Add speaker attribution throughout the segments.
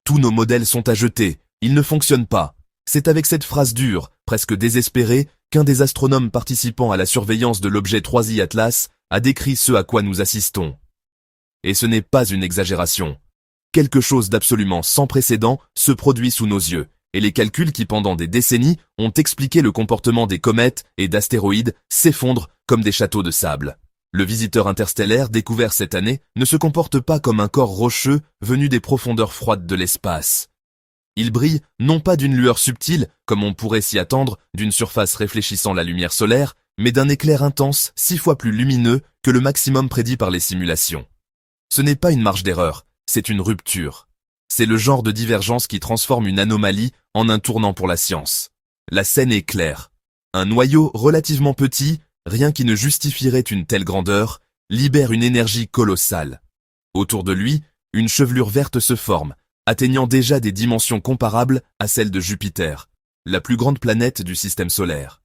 Speaker 1: Tous nos modèles sont à jeter, ils ne fonctionnent pas. C'est avec cette phrase dure, presque désespérée, qu'un des astronomes participant à la surveillance de l'objet 3I Atlas a décrit ce à quoi nous assistons. Et ce n'est pas une exagération. Quelque chose d'absolument sans précédent se produit sous nos yeux, et les calculs qui pendant des décennies ont expliqué le comportement des comètes et d'astéroïdes s'effondrent comme des châteaux de sable. Le visiteur interstellaire découvert cette année ne se comporte pas comme un corps rocheux venu des profondeurs froides de l'espace. Il brille non pas d'une lueur subtile, comme on pourrait s'y attendre, d'une surface réfléchissant la lumière solaire, mais d'un éclair intense 6 fois plus lumineux que le maximum prédit par les simulations. Ce n'est pas une marge d'erreur, c'est une rupture. C'est le genre de divergence qui transforme une anomalie en un tournant pour la science. La scène est claire. Un noyau relativement petit, rien qui ne justifierait une telle grandeur, libère une énergie colossale. Autour de lui, une chevelure verte se forme, atteignant déjà des dimensions comparables à celles de Jupiter, la plus grande planète du système solaire.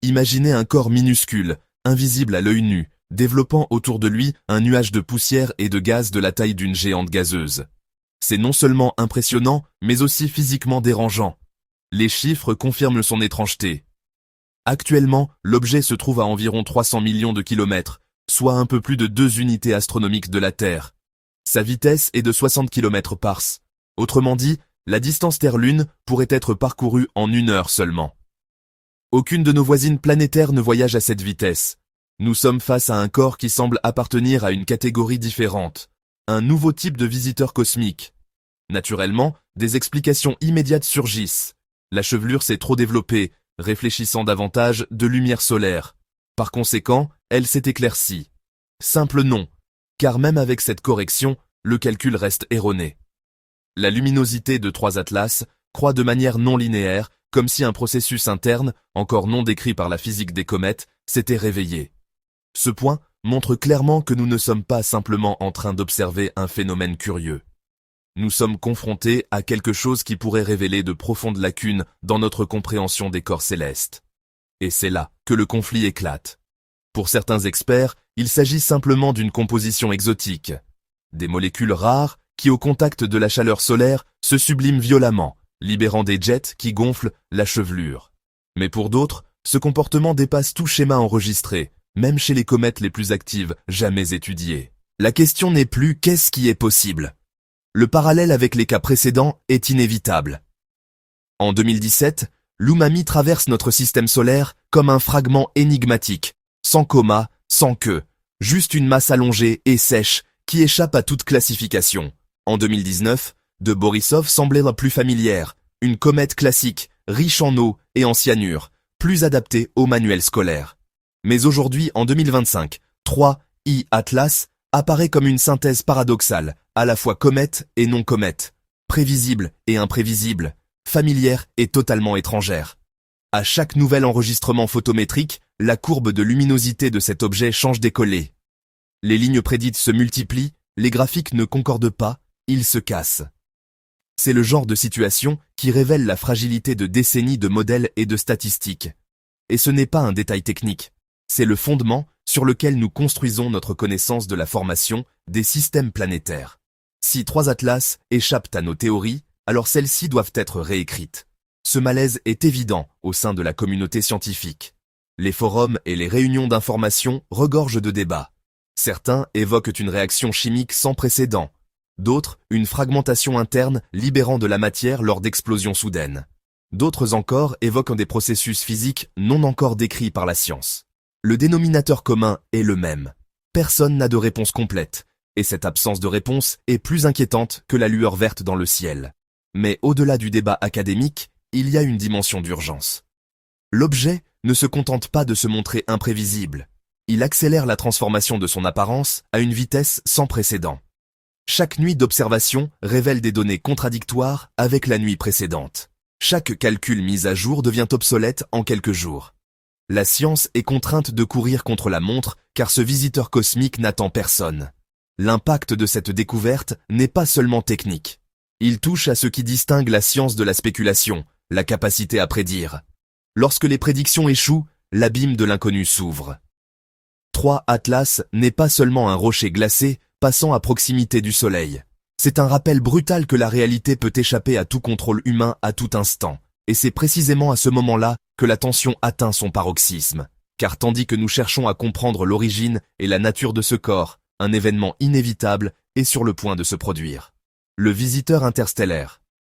Speaker 1: Imaginez un corps minuscule, invisible à l'œil nu, développant autour de lui un nuage de poussière et de gaz de la taille d'une géante gazeuse. C'est non seulement impressionnant, mais aussi physiquement dérangeant. Les chiffres confirment son étrangeté. Actuellement, l'objet se trouve à environ 300 millions de kilomètres, soit un peu plus de 2 unités astronomiques de la Terre. Sa vitesse est de 60 km/s. Autrement dit, la distance Terre-Lune pourrait être parcourue en 1 heure seulement. Aucune de nos voisines planétaires ne voyage à cette vitesse. Nous sommes face à un corps qui semble appartenir à une catégorie différente, un nouveau type de visiteur cosmique. Naturellement, des explications immédiates surgissent. La chevelure s'est trop développée, réfléchissant davantage de lumière solaire. Par conséquent, elle s'est éclaircie. Simple non, car même avec cette correction, le calcul reste erroné. La luminosité de 3 Atlas croît de manière non linéaire, comme si un processus interne, encore non décrit par la physique des comètes, s'était réveillé. Ce point montre clairement que nous ne sommes pas simplement en train d'observer un phénomène curieux. Nous sommes confrontés à quelque chose qui pourrait révéler de profondes lacunes dans notre compréhension des corps célestes. Et c'est là que le conflit éclate. Pour certains experts, il s'agit simplement d'une composition exotique. Des molécules rares qui, au contact de la chaleur solaire, se subliment violemment, libérant des jets qui gonflent la chevelure. Mais pour d'autres, ce comportement dépasse tout schéma enregistré, même chez les comètes les plus actives jamais étudiées. La question n'est plus qu'est-ce qui est possible. Le parallèle avec les cas précédents est inévitable. En 2017, l'Umami traverse notre système solaire comme un fragment énigmatique, sans coma, sans queue, juste une masse allongée et sèche qui échappe à toute classification. En 2019, de Borisov semblait la plus familière, une comète classique, riche en eau et en cyanure, plus adaptée aux manuels scolaires. Mais aujourd'hui, en 2025, 3I Atlas apparaît comme une synthèse paradoxale, à la fois comète et non comète, prévisible et imprévisible, familière et totalement étrangère. À chaque nouvel enregistrement photométrique, la courbe de luminosité de cet objet change d'écollé. Les lignes prédites se multiplient, les graphiques ne concordent pas, ils se cassent. C'est le genre de situation qui révèle la fragilité de décennies de modèles et de statistiques. Et ce n'est pas un détail technique, c'est le fondement sur lequel nous construisons notre connaissance de la formation des systèmes planétaires. Si 3 Atlas échappent à nos théories, alors celles-ci doivent être réécrites. Ce malaise est évident au sein de la communauté scientifique. Les forums et les réunions d'information regorgent de débats. Certains évoquent une réaction chimique sans précédent, d'autres une fragmentation interne libérant de la matière lors d'explosions soudaines. D'autres encore évoquent des processus physiques non encore décrits par la science. Le dénominateur commun est le même. Personne n'a de réponse complète, et cette absence de réponse est plus inquiétante que la lueur verte dans le ciel. Mais au-delà du débat académique, il y a une dimension d'urgence. L'objet ne se contente pas de se montrer imprévisible. Il accélère la transformation de son apparence à une vitesse sans précédent. Chaque nuit d'observation révèle des données contradictoires avec la nuit précédente. Chaque calcul mis à jour devient obsolète en quelques jours. La science est contrainte de courir contre la montre car ce visiteur cosmique n'attend personne. L'impact de cette découverte n'est pas seulement technique. Il touche à ce qui distingue la science de la spéculation, la capacité à prédire. Lorsque les prédictions échouent, l'abîme de l'inconnu s'ouvre. 3 Atlas n'est pas seulement un rocher glacé passant à proximité du Soleil. C'est un rappel brutal que la réalité peut échapper à tout contrôle humain à tout instant. Et c'est précisément à ce moment-là que la tension atteint son paroxysme. Car tandis que nous cherchons à comprendre l'origine et la nature de ce corps, un événement inévitable est sur le point de se produire. Le visiteur interstellaire.